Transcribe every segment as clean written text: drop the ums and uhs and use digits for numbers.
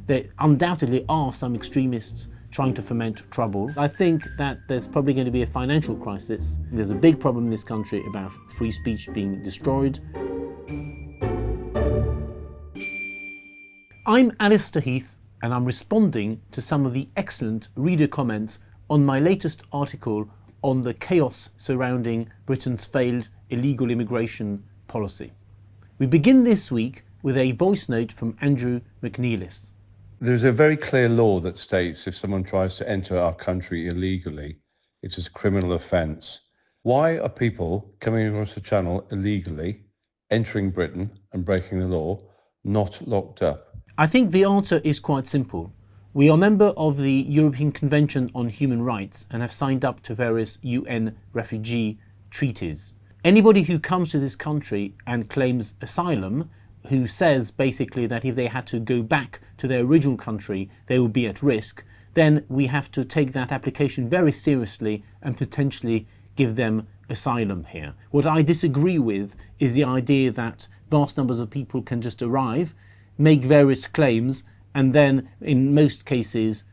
There undoubtedly are some extremists trying to foment trouble. I think that there's probably going to be a financial crisis. There's a big problem in this country about free speech being destroyed. I'm Allister Heath, and I'm responding to some of the excellent reader comments on my latest article on the chaos surrounding Britain's failed illegal immigration policy. We begin this week with a voice note from Andrew McNelis. There's a very clear law that states if someone tries to enter our country illegally, it is a criminal offence. Why are people coming across the channel illegally, entering Britain and breaking the law, not locked up? I think the answer is quite simple. We are a member of the European Convention on Human Rights and have signed up to various UN refugee treaties. Anybody who comes to this country and claims asylum, who says basically that if they had to go back to their original country, they would be at risk, then we have to take that application very seriously and potentially give them asylum here. What I disagree with is the idea that vast numbers of people can just arrive, make various claims, and then in most cases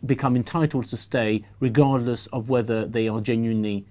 become entitled to stay regardless of whether they are genuinely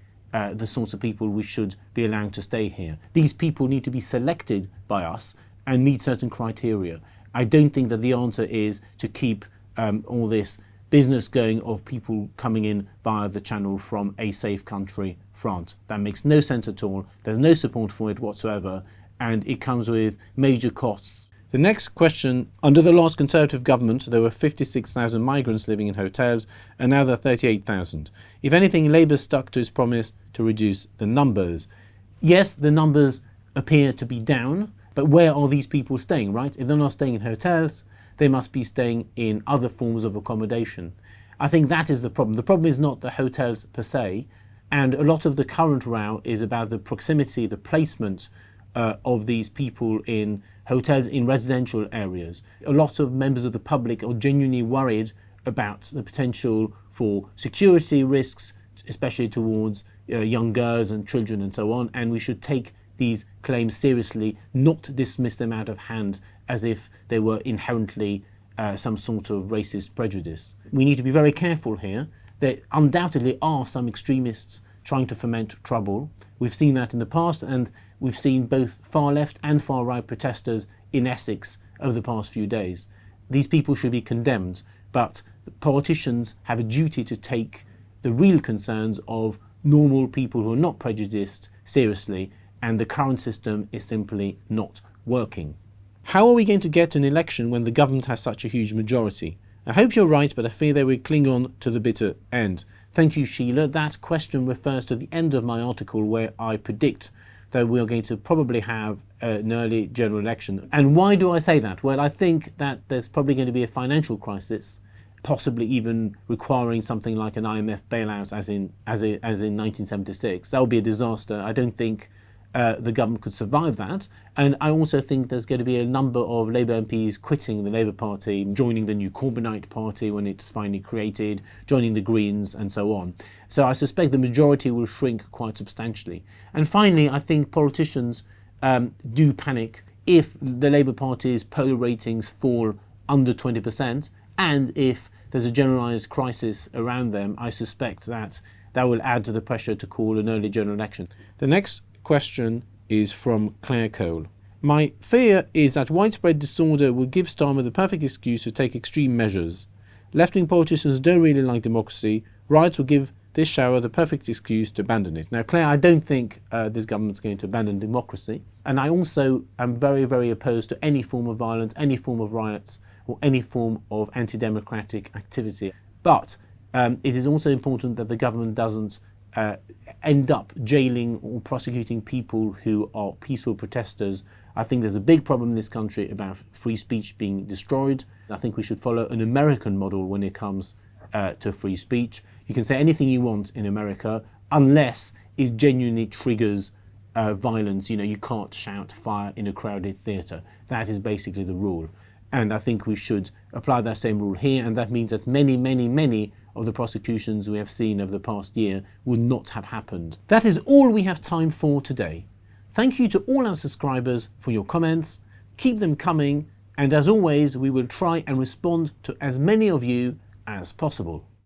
the sorts of people we should be allowed to stay here. These people need to be selected by us and meet certain criteria. I don't think that the answer is to keep all this business going of people coming in via the channel from a safe country, France. That makes no sense at all. There's no support for it whatsoever, and it comes with major costs. The next question: under the last Conservative government, there were 56,000 migrants living in hotels, and now there are 38,000. If anything, Labour stuck to its promise to reduce the numbers. Yes, the numbers appear to be down, but where are these people staying, right? If they're not staying in hotels, they must be staying in other forms of accommodation. I think that is the problem. The problem is not the hotels per se, and a lot of the current row is about the proximity, the placement of these people in hotels in residential areas. A lot of members of the public are genuinely worried about the potential for security risks, especially towards young girls and children and so on, and we should take these claims seriously, not dismiss them out of hand as if they were inherently some sort of racist prejudice. We need to be very careful here. There undoubtedly are some extremists trying to foment trouble. We've seen that in the past, and we've seen both far left and far right protesters in Essex over the past few days. These people should be condemned, but the politicians have a duty to take the real concerns of normal people who are not prejudiced seriously, and the current system is simply not working. How are we going to get an election when the government has such a huge majority? I hope you're right, but I fear they will cling on to the bitter end. Thank you, Sheila. That question refers to the end of my article where I predict that we are going to probably have an early general election. And why do I say that? Well, I think that there's probably going to be a financial crisis, possibly even requiring something like an IMF bailout as in 1976. That would be a disaster. I don't think the government could survive that. And I also think there's going to be a number of Labour MPs quitting the Labour Party, joining the new Corbynite Party when it's finally created, joining the Greens and so on. So I suspect the majority will shrink quite substantially. And finally, I think politicians do panic if the Labour Party's poll ratings fall under 20%, and if there's a generalised crisis around them. I suspect that will add to the pressure to call an early general election. The next question is from Claire Cole. My fear is that widespread disorder will give Starmer the perfect excuse to take extreme measures. Left-wing politicians don't really like democracy. Riots will give this shower the perfect excuse to abandon it. Now, Claire, I don't think this government's going to abandon democracy. And I also am very, very opposed to any form of violence, any form of riots, or any form of anti-democratic activity. But it is also important that the government doesn't end up jailing or prosecuting people who are peaceful protesters. I think there's a big problem in this country about free speech being destroyed. I think we should follow an American model when it comes to free speech. You can say anything you want in America unless it genuinely triggers violence. You know, you can't shout fire in a crowded theatre. That is basically the rule. And I think we should apply that same rule here, and that means that many, many, many of the prosecutions we have seen over the past year would not have happened. That is all we have time for today. Thank you to all our subscribers for your comments. Keep them coming, And as always, we will try and respond to as many of you as possible.